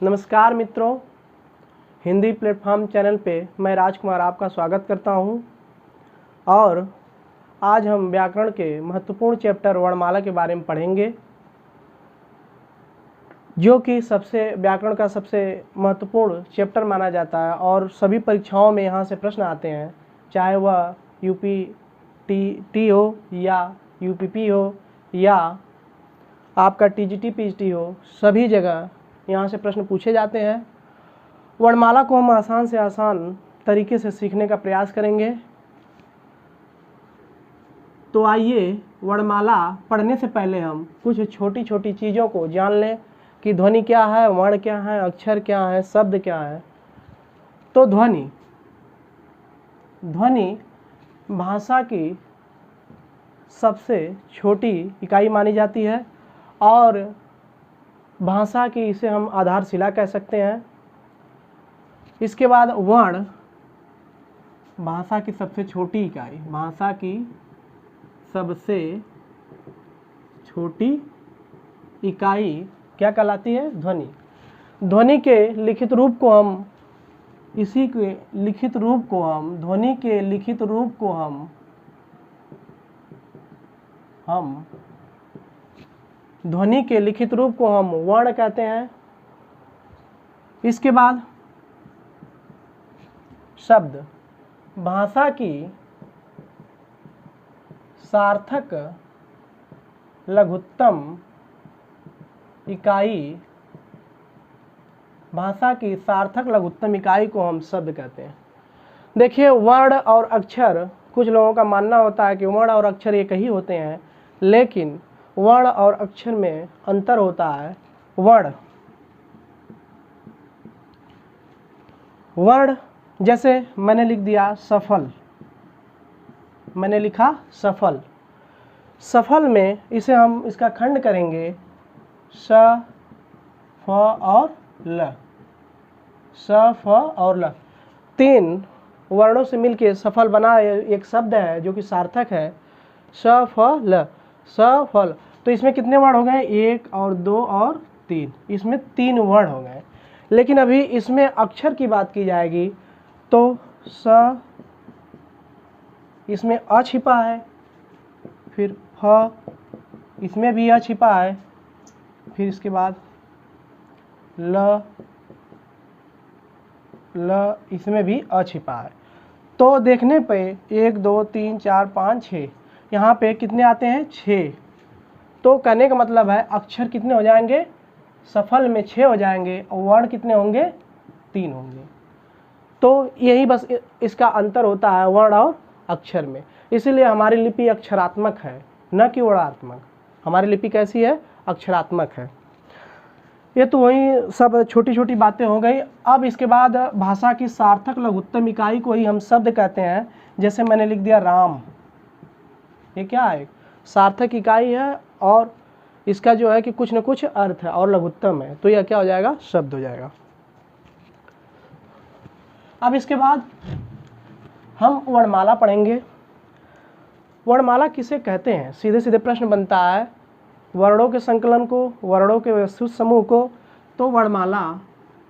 नमस्कार मित्रों, Hindi platform channel पे मैं राजकुमार आपका स्वागत करता हूं। और आज हम व्याकरण के महत्वपूर्ण चैप्टर वर्णमाला के बारे में पढ़ेंगे, जो कि व्याकरण का सबसे महत्वपूर्ण चैप्टर माना जाता है और सभी परीक्षाओं में यहाँ से प्रश्न आते हैं, चाहे वह यूपी हो या यूपीपी हो या आपका टीजीटी पीजीटी हो, सभी जगह यहाँ से प्रश्न पूछे जाते हैं। वर्णमाला को हम आसान से आसान तरीके से सीखने का प्रयास करेंगे। तो आइए वर्णमाला पढ़ने से पहले हम कुछ छोटी छोटी चीज़ों को जान लें कि ध्वनि क्या है, वर्ण क्या है, अक्षर क्या है, शब्द क्या है। तो ध्वनि भाषा की सबसे छोटी इकाई मानी जाती है और भाषा की इसे हम आधारशिला कह सकते हैं। इसके बाद वर्ण, भाषा की सबसे छोटी इकाई, भाषा की सबसे छोटी इकाई क्या कहलाती है? ध्वनि। ध्वनि के लिखित रूप को हम ध्वनि के लिखित रूप को हम वर्ण कहते हैं। इसके बाद शब्द, भाषा की सार्थक लघुत्तम इकाई, को हम शब्द कहते हैं। देखिए, वर्ण और अक्षर, कुछ लोगों का मानना होता है कि वर्ण और अक्षर एक ही होते हैं, लेकिन वर्ण और अक्षर में अंतर होता है। वर्ण जैसे मैंने लिख दिया सफल, मैंने लिखा सफल। सफल में इसे हम इसका खंड करेंगे स, फ और ल। स, फ और ल, तीन वर्णों से मिलके सफल बना एक शब्द है जो कि सार्थक है। स, फ, ल, सफल। तो इसमें कितने वर्ण हो गए? 1 और 2 और 3, इसमें 3 वर्ण हो गए। लेकिन अभी इसमें अक्षर की बात की जाएगी तो स, इसमें अ छिपा है, फिर फ, इसमें भी अ छिपा है, फिर इसके बाद ल, इसमें भी अ छिपा है। तो देखने पे 1 2 3 4 5 6, यहाँ पे कितने आते हैं? 6। तो कहने का मतलब है अक्षर कितने हो जाएंगे? सफल में 6 हो जाएंगे और वर्ण कितने होंगे? 3 होंगे। तो यही बस इसका अंतर होता है वर्ण और अक्षर में। इसीलिए हमारी लिपि अक्षरात्मक है, न कि वर्णात्मक। हमारी लिपि कैसी है? अक्षरात्मक है। ये तो वही सब छोटी छोटी बातें हो गई। अब इसके बाद भाषा की सार्थक लघुत्तम इकाई को ही हम शब्द कहते हैं। जैसे मैंने लिख दिया राम, ये क्या है? सार्थक इकाई है और इसका जो है कि कुछ न कुछ अर्थ है और लघुत्तम है, तो यह क्या हो जाएगा? शब्द हो जाएगा। अब इसके बाद हम वर्णमाला पढ़ेंगे। वर्णमाला किसे कहते हैं? सीधे सीधे प्रश्न बनता है, वर्णों के संकलन को, वर्णों के व्यवस्थित समूह को। तो वर्णमाला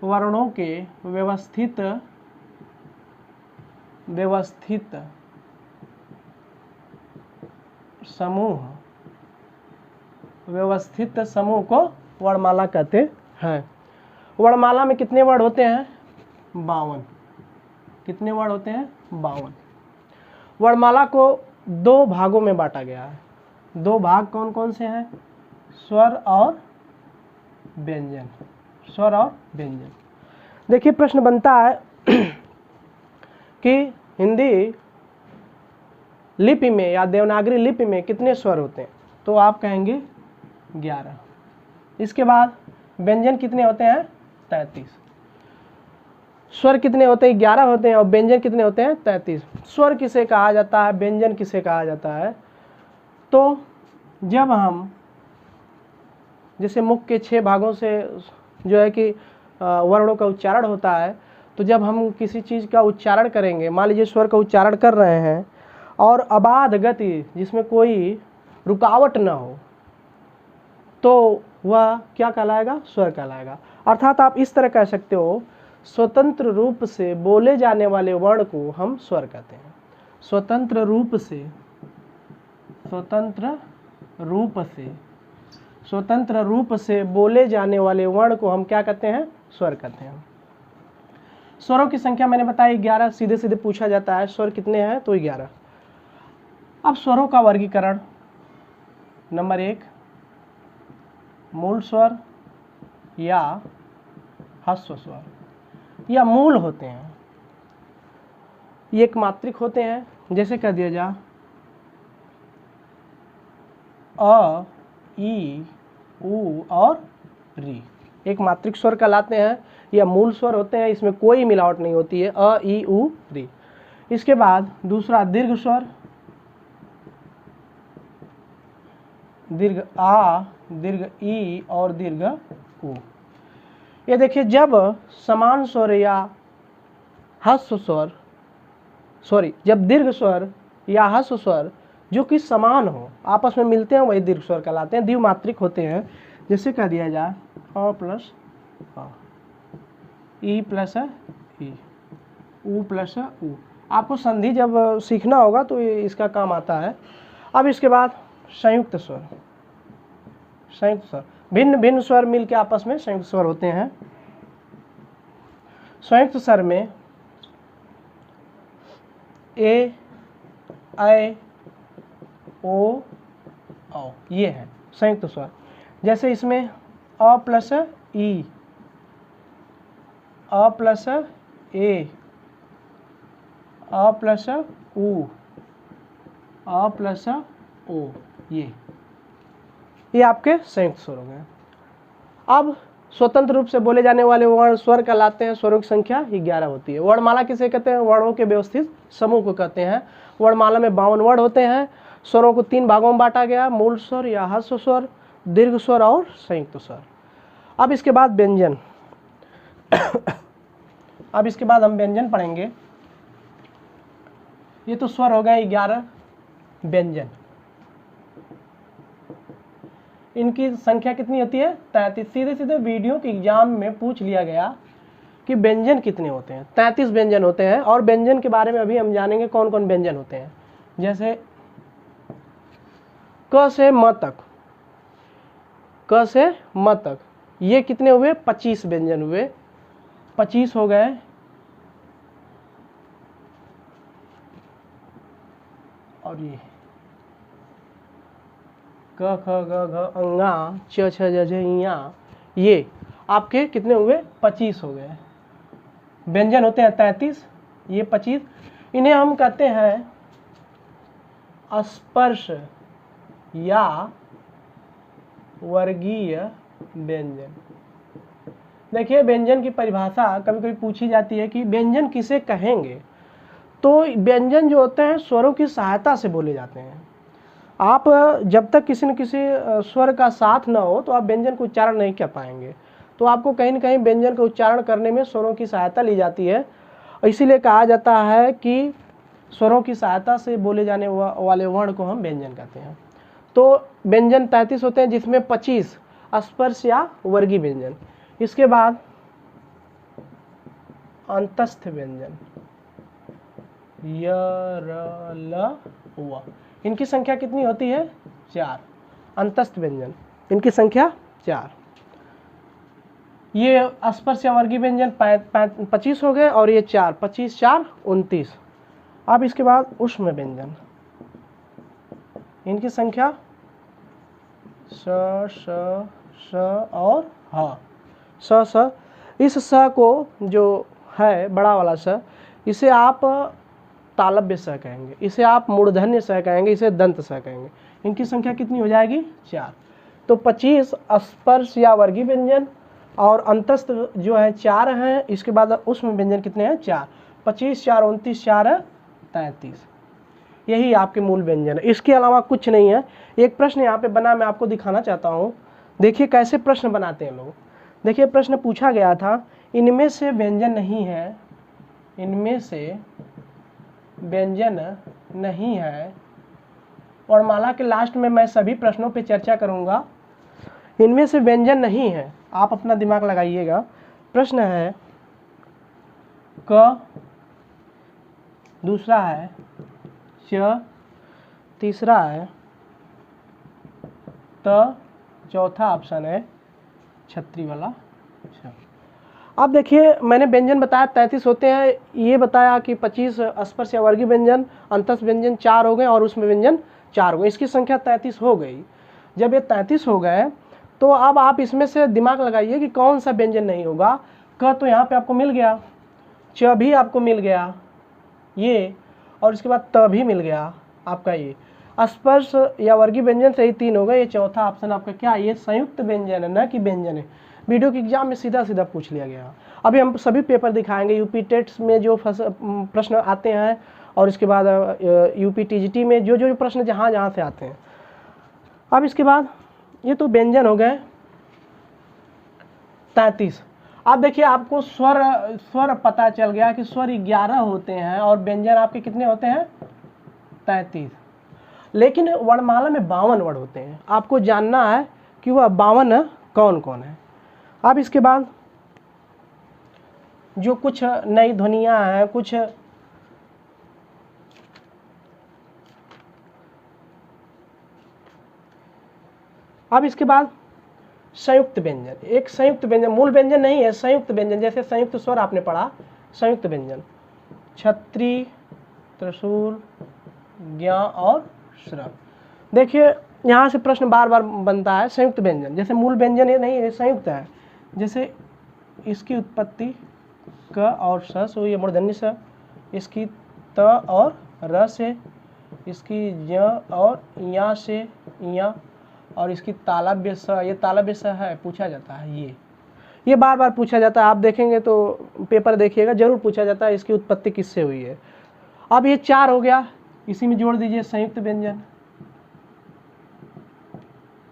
वर्णों के व्यवस्थित समूह को वर्णमाला कहते हैं। वर्णमाला में कितने वर्ण होते हैं? 52। कितने वर्ण होते हैं? 52। वर्णमाला को 2 भागों में बांटा गया है। 2 भाग कौन कौन से हैं? स्वर और व्यंजन। स्वर और व्यंजन। देखिए, प्रश्न बनता है कि हिंदी लिपि में या देवनागरी लिपि में कितने स्वर होते हैं? तो आप कहेंगे 11। इसके बाद व्यंजन कितने होते हैं? 33। स्वर कितने होते हैं? 11 होते हैं। और व्यंजन कितने होते हैं? 33। स्वर किसे कहा जाता है, व्यंजन किसे कहा जाता है? तो जब हम जैसे मुख के 6 भागों से जो है कि वर्णों का उच्चारण होता है, तो जब हम किसी चीज़ का उच्चारण करेंगे, मान लीजिए स्वर का उच्चारण कर रहे हैं और अबाध गति, जिसमें कोई रुकावट न हो, तो वह क्या कहलाएगा? स्वर कहलाएगा। अर्थात आप इस तरह कह सकते हो, स्वतंत्र रूप से बोले जाने वाले वर्ण को हम स्वर कहते हैं। स्वतंत्र रूप से बोले जाने वाले वर्ण को हम क्या कहते हैं? स्वर कहते हैं। स्वरों की संख्या मैंने बताई 11, सीधे सीधे पूछा जाता है स्वर कितने हैं, तो 11। अब स्वरों का वर्गीकरण, नंबर 1 मूल स्वर या ह्रस्व स्वर या मूल होते हैं, ये एक मात्रिक होते हैं। जैसे कह दिया जा अ, ई, उ और री, एक मात्रिक स्वर कहलाते हैं या मूल स्वर होते हैं, इसमें कोई मिलावट नहीं होती है, अ, ई, उ, री। इसके बाद दूसरा दीर्घ स्वर, दीर्घ आ, दीर्घ ई और दीर्घ उ। ये देखिए, जब समान स्वर या ह्रस्व स्वर, जब दीर्घ स्वर या ह्रस्व स्वर जो कि समान हो, आपस में मिलते हैं, वही दीर्घ स्वर कहलाते हैं, द्विमात्रिक होते हैं। जैसे कह दिया जाए अ प्लस अ, ई प्लस ई, उ प्लस उ। आपको संधि जब सीखना होगा तो इसका काम आता है। अब इसके बाद संयुक्त स्वर, भिन्न भिन्न स्वर मिलकर आपस में संयुक्त स्वर होते हैं। संयुक्त स्वर में ए, ऐ, ओ, औ, ये है संयुक्त स्वर। जैसे इसमें अ प्लस ई, अ प्लस ए, अ प्लस उ, अ प्लस ओ, ये आपके संयुक्त स्वर हो गए। अब स्वतंत्र रूप से बोले जाने वाले वर्ण स्वर कहलाते हैं। स्वरों की संख्या 11 होती है। वर्णमाला किसे कहते हैं? वर्णों के व्यवस्थित समूह को कहते हैं। वर्णमाला में 52 वर्ण होते हैं। स्वरों को 3 भागों में बांटा गया, मूल स्वर या ह्रस्व स्वर, दीर्घ स्वर और संयुक्त स्वर। अब इसके बाद व्यंजन अब इसके बाद हम व्यंजन पढ़ेंगे। ये तो स्वर हो गए 11। व्यंजन, इनकी संख्या कितनी होती है? 33। सीधे सीधे वीडियो के एग्जाम में पूछ लिया गया कि व्यंजन कितने होते हैं। 33 व्यंजन होते हैं। और व्यंजन के बारे में अभी हम जानेंगे कौन कौन व्यंजन होते हैं। जैसे क से म तक, क से म तक, ये कितने हुए? 25 व्यंजन हुए। 25 हो गए। और ये क, ख, ग, घ, अंगा, च, छ, ज, झ, इया, ये आपके कितने हुए? 25 हो गए। व्यंजन होते हैं 33, ये 25। इन्हें हम कहते हैं स्पर्श या वर्गीय व्यंजन। देखिए, व्यंजन की परिभाषा कभी कभी पूछी जाती है कि व्यंजन किसे कहेंगे। तो व्यंजन जो होते हैं स्वरों की सहायता से बोले जाते हैं। आप जब तक किसी न किसी स्वर का साथ ना हो तो आप व्यंजन को उच्चारण नहीं कर पाएंगे। तो आपको कहीं न कहीं व्यंजन का उच्चारण करने में स्वरों की सहायता ली जाती है। इसीलिए कहा जाता है कि स्वरों की सहायता से बोले जाने वाले वर्ण को हम व्यंजन कहते हैं। तो व्यंजन 33 होते हैं, जिसमें 25 स्पर्श या वर्गीय व्यंजन। इसके बाद अंतस्थ व्यंजन, य, र, ल, व, इनकी संख्या कितनी होती है? 4। अंतस्थ व्यंजन, इनकी संख्या 4। ये स्पर्श या वर्गीय व्यंजन 25 हो गए और ये 4, 25 4 29। अब इसके बाद ऊष्म व्यंजन, इनकी संख्या स, श, श और ह। स, स, इस स को जो है बड़ा वाला स, इसे आप तालव्य स कहेंगे, इसे आप मूर्धन्य स कहेंगे, इसे दंत स कहेंगे। इनकी संख्या कितनी हो जाएगी? 4। तो 25 स्पर्श या वर्गीय व्यंजन और अंतस्थ जो है 4 हैं। इसके बाद ऊष्म व्यंजन कितने हैं? 4। 25 4 29 4 33। यही आपके मूल व्यंजन है, इसके अलावा कुछ नहीं है। एक प्रश्न यहाँ पे बना, मैं आपको दिखाना चाहता हूँ। देखिए कैसे प्रश्न बनाते हैं लोग। देखिए प्रश्न पूछा गया था, इनमें से व्यंजन नहीं है, इनमें से व्यंजन नहीं है। वर्णमाला के लास्ट में मैं सभी प्रश्नों पे चर्चा करूंगा। इनमें से व्यंजन नहीं है, आप अपना दिमाग लगाइएगा। प्रश्न है क, दूसरा है च, तीसरा है त, चौथा ऑप्शन है छतरी वाला। अच्छा, अब देखिए मैंने व्यंजन बताया 33 होते हैं, ये बताया कि 25 स्पर्श या वर्गीय व्यंजन, अंतस व्यंजन 4 हो गए और उसमें व्यंजन 4 हो गए, इसकी संख्या 33 हो गई। जब ये 33 हो गए तो अब आप इसमें से दिमाग लगाइए कि कौन सा व्यंजन नहीं होगा। क तो यहाँ पे आपको मिल गया, च भी आपको मिल गया ये, और इसके बाद त भी मिल गया आपका ये। स्पर्श या वर्गीय व्यंजन से ही 3 हो गए, ये चौथा ऑप्शन आपका क्या, ये संयुक्त व्यंजन है, न कि व्यंजन है। वीडियो के एग्जाम में सीधा सीधा पूछ लिया गया। अभी हम सभी पेपर दिखाएंगे, यूपी टेट्स में जो प्रश्न आते हैं और इसके बाद यूपी टीजीटी में जो जो प्रश्न जहाँ जहाँ से आते हैं। अब इसके बाद ये तो व्यंजन हो गए 33। अब देखिए आपको स्वर पता चल गया कि स्वर 11 होते हैं और व्यंजन आपके कितने होते हैं 33, लेकिन वर्णमाला में 52 वर्ण होते हैं। आपको जानना है कि वह 52 कौन कौन है। अब इसके बाद जो कुछ नई ध्वनियाँ हैं, कुछ अब इसके बाद संयुक्त व्यंजन, एक संयुक्त व्यंजन, मूल व्यंजन नहीं है, संयुक्त व्यंजन। जैसे संयुक्त स्वर आपने पढ़ा, संयुक्त व्यंजन छत्री, त्रिशूल, ज्ञ और श्र। देखिए यहाँ से प्रश्न बार बार बनता है, संयुक्त व्यंजन जैसे मूल व्यंजन ये नहीं है, संयुक्त है। जैसे इसकी उत्पत्ति क और स से हुई है, मूर्धन्य स, इसकी त और र से, इसकी ज और या से या, और इसकी तालव्य स, ये तालव्य स है, पूछा जाता है ये बार बार पूछा जाता है। आप देखेंगे तो पेपर देखिएगा, जरूर पूछा जाता है इसकी उत्पत्ति किससे हुई है। अब ये 4 हो गया, इसी में जोड़ दीजिए संयुक्त व्यंजन,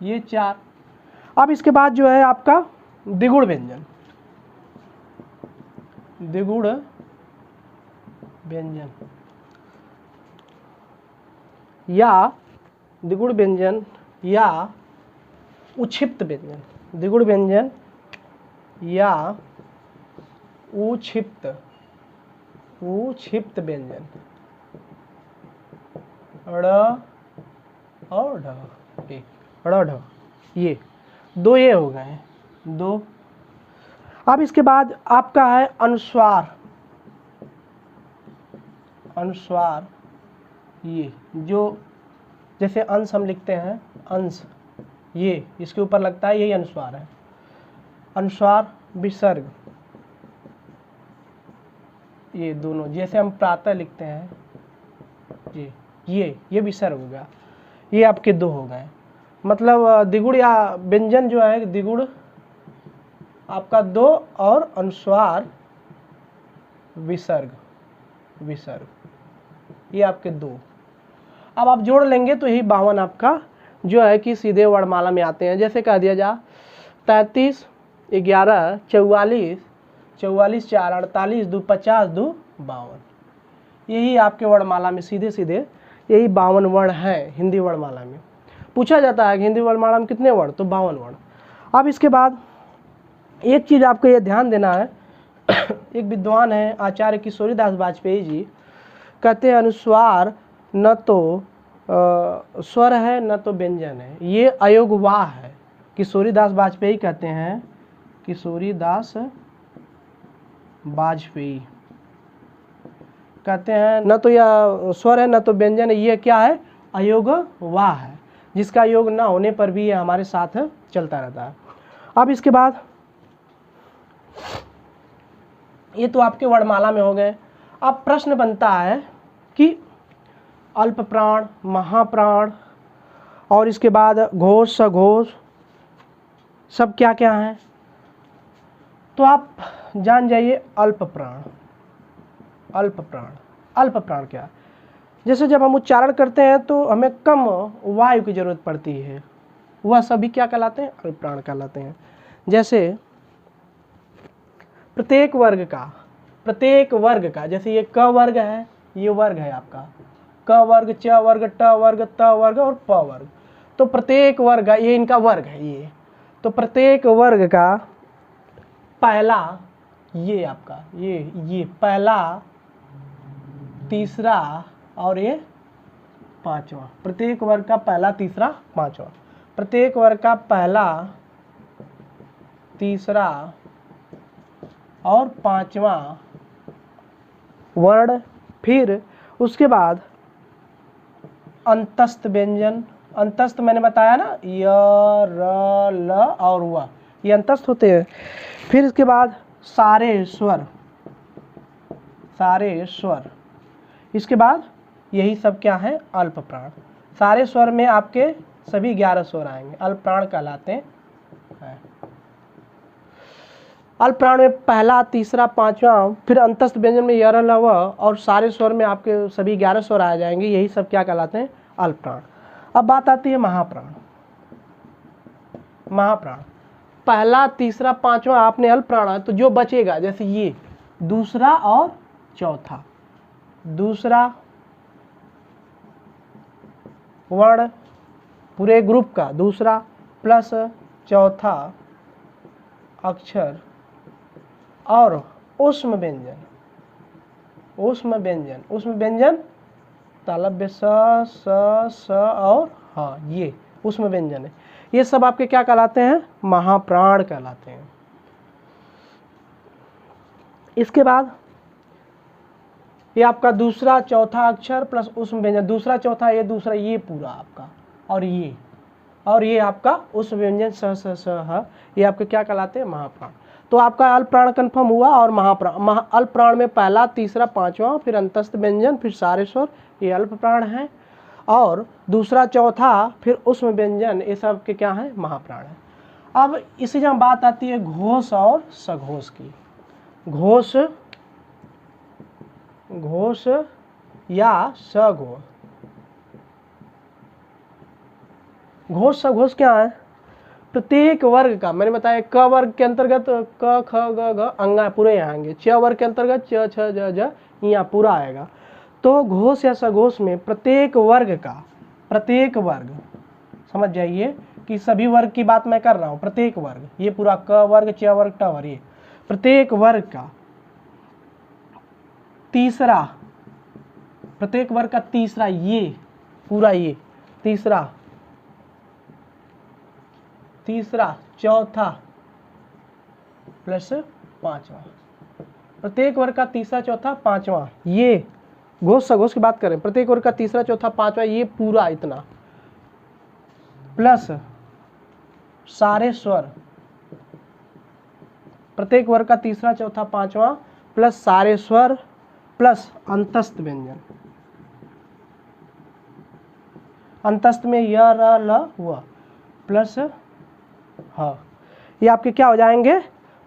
ये 4। अब इसके बाद जो है आपका द्विगुण व्यंजन, द्विगुण व्यंजन या द्विगुण व्यंजन या उक्षिप्त व्यंजन, द्विगुण व्यंजन या उक्षिप्त व्यंजन, ड़ और ढ, ड़ ढ, ये 2 ये हो गए 2। अब इसके बाद आपका है अनुस्वार, अनुस्वार ये जो जैसे अंश हम लिखते हैं, अंश ये इसके ऊपर लगता है, यही अनुस्वार है। अनुस्वार विसर्ग ये दोनों, जैसे हम प्रातः लिखते हैं ये विसर्ग हो गया, ये आपके 2 हो गए। मतलब द्विगुण या व्यंजन जो है द्विगुण आपका 2 और अनुस्वार विसर्ग ये आपके 2। अब आप जोड़ लेंगे तो यही 52 आपका जो है कि सीधे वर्णमाला में आते हैं। जैसे कह दिया जा 33, 11, 44, 44, 4, 48, 2, 50, 2, 52, यही आपके वर्णमाला में सीधे सीधे यही 52 वर्ण हैं। हिंदी वर्णमाला में पूछा जाता है कि हिंदी वर्णमाला में कितने वर्ण, तो 52 वर्ण। अब इसके बाद एक चीज़ आपको ये ध्यान देना है, एक विद्वान है आचार्य किशोरीदास वाजपेयी जी, कहते हैं अनुस्वार न तो स्वर है न तो व्यंजन है, ये अयोगवाह है। किशोरीदास वाजपेयी कहते हैं, किशोरीदास वाजपेयी कहते हैं न तो यह स्वर है न तो व्यंजन है, ये क्या है, अयोगवाह है, जिसका योग ना होने पर भी ये हमारे साथ चलता रहता है। अब इसके बाद ये तो आपके वर्णमाला में हो गए। अब प्रश्न बनता है कि अल्प प्राण, महाप्राण और इसके बाद घोष, सघोष सब क्या क्या हैं, तो आप जान जाइए। अल्प प्राण, अल्प प्राण क्या, जैसे जब हम उच्चारण करते हैं तो हमें कम वायु की जरूरत पड़ती है, वह सभी क्या कहलाते हैं, अल्प प्राण कहलाते हैं। जैसे प्रत्येक वर्ग का जैसे ये क वर्ग है, ये वर्ग है आपका, क वर्ग, च वर्ग, ट वर्ग, त वर्ग और प वर्ग, तो प्रत्येक वर्ग ये इनका वर्ग है ये, तो प्रत्येक वर्ग का पहला, ये आपका ये पहला, तीसरा और ये पांचवा, प्रत्येक वर्ग का पहला, तीसरा, पांचवा, प्रत्येक वर्ग का पहला, तीसरा और पांचवा वर्ण। फिर उसके बाद अंतस्थ व्यंजन, अंतस्थ मैंने बताया ना, य, र, ल और व, ये अंतस्थ होते हैं। फिर इसके बाद सारे स्वर, सारे स्वर। इसके बाद यही सब क्या है, अल्प प्राण। सारे स्वर में आपके सभी 11 स्वर आएंगे, अल्प प्राण कहलाते हैं। अल्प प्राण में पहला, तीसरा, पांचवा, फिर अंतस्थ व्यंजन में य, र, ल, व और सारे स्वर में आपके सभी 11 स्वर आ जाएंगे, यही सब क्या कहलाते हैं, अल्प प्राण। अब बात आती है महाप्राण। महाप्राण पहला, तीसरा, पांचवा आपने अल्प प्राण है, तो जो बचेगा जैसे ये दूसरा और चौथा, दूसरा वर्ण पूरे ग्रुप का दूसरा प्लस चौथा अक्षर और ऊष्म व्यंजन, ऊष्म व्यंजन, ऊष्म व्यंजन तालव्य स और हाँ, ये ऊष्म व्यंजन है। ये सब आपके क्या कहलाते हैं, महाप्राण कहलाते हैं। इसके बाद ये आपका दूसरा चौथा अक्षर प्लस ऊष्म व्यंजन, दूसरा चौथा ये दूसरा, ये पूरा आपका और ये आपका ऊष्म व्यंजन स ह, ये आपके क्या कहलाते हैं, महाप्राण। तो आपका अल्प प्राण कन्फर्म हुआ और महाप्राण। अल्प प्राण में पहला, तीसरा, पांचवा, फिर अंतस्थ व्यंजन, फिर सारे स्वर, ये अल्प प्राण है। और दूसरा, चौथा, फिर ऊष्म व्यंजन, ये सब के क्या है, महाप्राण है। अब इसी जब बात आती है घोष और सघोष की। घोष, घोष या सघोष। घोष सघोष क्या है, प्रत्येक वर्ग का, मैंने बताया क वर्ग के अंतर्गत क, ख, ग, घ अंगा पूरे यहाँ आएंगे, च वर्ग के अंतर्गत च, छ, ज, ज यहाँ पूरा आएगा। तो घोष या सघोष में प्रत्येक वर्ग का, प्रत्येक वर्ग, समझ जाइए कि सभी वर्ग की बात मैं कर रहा हूँ, प्रत्येक वर्ग, ये पूरा क वर्ग, च वर्ग, ट वर्ग, ये प्रत्येक वर्ग का तीसरा, प्रत्येक वर्ग का तीसरा, ये पूरा, ये तीसरा, तीसरा, चौथा प्लस पांचवा, प्रत्येक वर्ग का तीसरा, चौथा, पांचवा, ये घोष सघोष की बात करें, प्रत्येक वर्ग का तीसरा, चौथा, पांचवा, ये पूरा इतना प्लस सारे स्वर, प्रत्येक वर्ग का तीसरा, चौथा, पांचवा प्लस सारे स्वर प्लस अंतस्थ व्यंजन, अंतस्थ में य, र, ल, व प्लस हाँ, ये आपके क्या हो जाएंगे,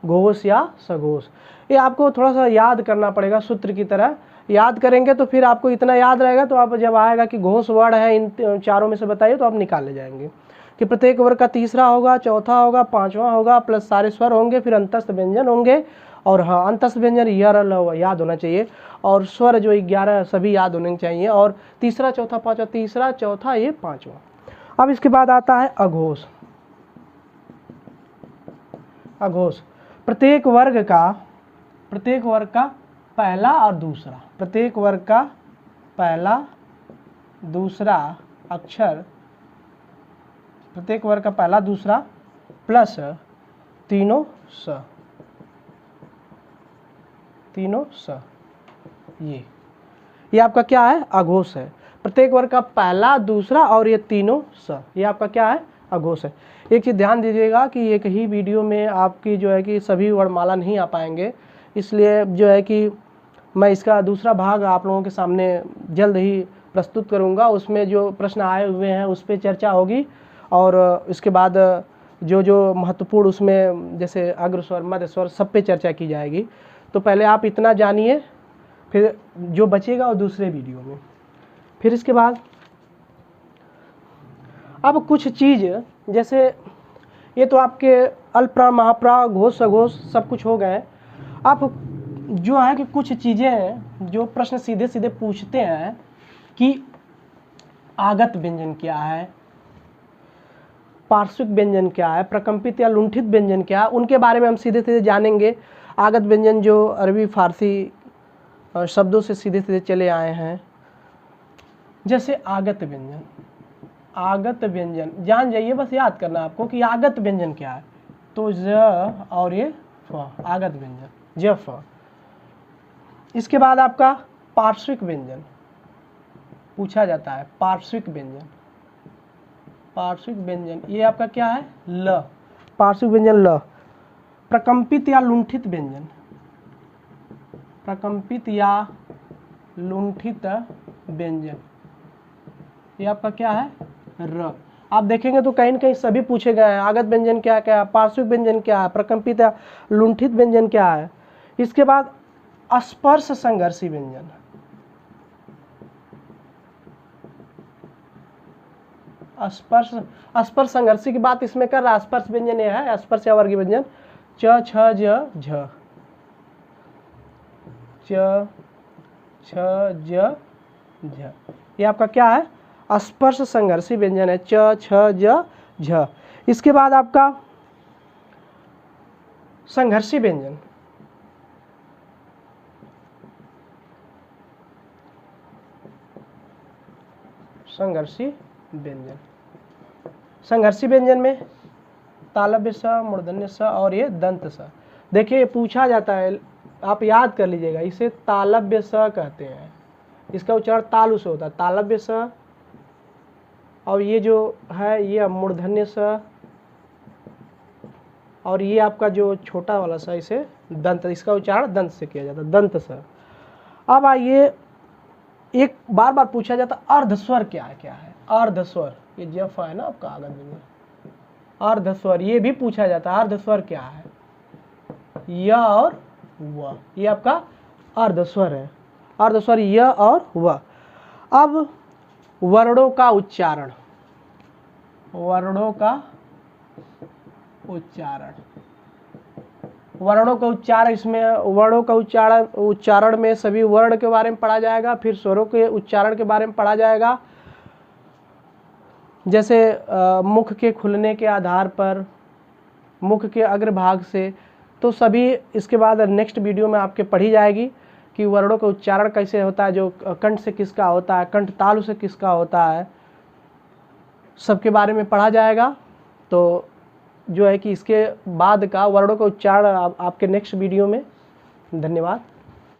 घोष या सघोष। ये आपको थोड़ा सा याद करना पड़ेगा, सूत्र की तरह याद करेंगे तो फिर आपको इतना याद रहेगा, तो आप जब आएगा कि घोष वर्ण है इन चारों में से बताइए, तो आप निकाल ले जाएंगे कि प्रत्येक वर्ग का तीसरा होगा, चौथा होगा, पांचवा होगा प्लस सारे स्वर होंगे, फिर अंतस्थ व्यंजन होंगे। और हाँ, अंतस्थ व्यंजन य, र, ल, व याद होना चाहिए, और स्वर जो 11 सभी याद होने चाहिए, और तीसरा, चौथा, पांचवा, तीसरा, चौथा, ये पांचवा। अब इसके बाद आता है अघोष। अघोष प्रत्येक वर्ग का पहला और दूसरा, प्रत्येक वर्ग का पहला, दूसरा अक्षर, प्रत्येक वर्ग का पहला, दूसरा प्लस तीनों स, तीनों स, ये आपका क्या है, अघोष है। प्रत्येक वर्ग का पहला, दूसरा और ये तीनों स, ये आपका क्या है, अघोष है। एक चीज़ ध्यान दीजिएगा कि एक ही वीडियो में आपकी जो है कि सभी वर्णमाला नहीं आ पाएंगे, इसलिए जो है कि मैं इसका दूसरा भाग आप लोगों के सामने जल्द ही प्रस्तुत करूंगा। उसमें जो प्रश्न आए हुए हैं उस पर चर्चा होगी, और इसके बाद जो जो महत्वपूर्ण उसमें जैसे अग्र स्वर, मध्य स्वर, सब पे चर्चा की जाएगी। तो पहले आप इतना जानिए, फिर जो बचेगा वो दूसरे वीडियो में। फिर इसके बाद अब कुछ चीज़, जैसे ये तो आपके अल्प प्राण, महाप्राण, घोष सघोष सब कुछ हो गए। अब जो है कि कुछ चीज़ें जो प्रश्न सीधे सीधे पूछते हैं कि आगत व्यंजन क्या है, पार्श्विक व्यंजन क्या है, प्रकंपित या लुंठित व्यंजन क्या है, उनके बारे में हम सीधे सीधे जानेंगे। आगत व्यंजन जो अरबी फारसी शब्दों से सीधे सीधे चले आए हैं, जैसे आगत व्यंजन। आगत व्यंजन जान जाइए, बस याद करना आपको कि आगत व्यंजन क्या है। तो ज और ये फ, आगत व्यंजन ज फ। इसके बाद आपका पार्श्विक व्यंजन पूछा जाता है, पार्श्विक व्यंजन। पार्श्विक व्यंजन ये आपका क्या है, ल। पार्श्विक व्यंजन ल। प्रकंपित या लुंठित व्यंजन, प्रकंपित या लुंठित व्यंजन ये आपका क्या है, र। आप देखेंगे तो कहीं न कहीं सभी पूछे गए हैं। आगत व्यंजन क्या क्या है, पार्श्विक व्यंजन क्या है, प्रकंपित या लुंठित व्यंजन क्या है। इसके बाद स्पर्श संघर्षी व्यंजन। स्पर्श संघर्षी की बात इसमें कर रहा है। स्पर्श व्यंजन ये है, स्पर्श या वर्गीय व्यंजन च छ ज झ, च छ ज झ, ये आपका क्या है, स्पर्श संघर्षी व्यंजन है, च छ ज झ। इसके बाद आपका संघर्षी व्यंजन, संघर्षी व्यंजन। संघर्षी व्यंजन में तालव्य स, मूर्धन्य स और ये दंत स। देखिए पूछा जाता है, आप याद कर लीजिएगा, इसे तालव्य स कहते हैं। इसका उच्चारण तालु से होता है, तालव्य स। और ये जो है ये मूर्धन्य स, और ये आपका जो छोटा वाला स इसे दंत, इसका उच्चारण दंत से किया जाता है, दंत स। अब आइए, एक बार बार पूछा जाता अर्धस्वर क्या है, अर्धस्वर। ये जफ है ना आपका आगत व्यंजन, अर्धस्वर ये भी पूछा जाता है, अर्धस्वर क्या है, य और व, ये आपका अर्धस्वर है, अर्धस्वर य और व। अब वर्णों का उच्चारण, वर्णों का उच्चारण, वर्णों का उच्चारण, इसमें वर्णों का उच्चारण में सभी वर्ण के बारे में पढ़ा जाएगा, फिर स्वरों के उच्चारण के बारे में पढ़ा जाएगा। जैसे मुख के खुलने के आधार पर, मुख के अग्रभाग से, तो सभी इसके बाद नेक्स्ट वीडियो में आपके पढ़ी जाएगी कि वर्णों का उच्चारण कैसे होता है, जो कंठ से किसका होता है, कंठ तालु से किसका होता है, सबके बारे में पढ़ा जाएगा। तो जो है कि इसके बाद का वर्णों का उच्चारण आपके नेक्स्ट वीडियो में। धन्यवाद।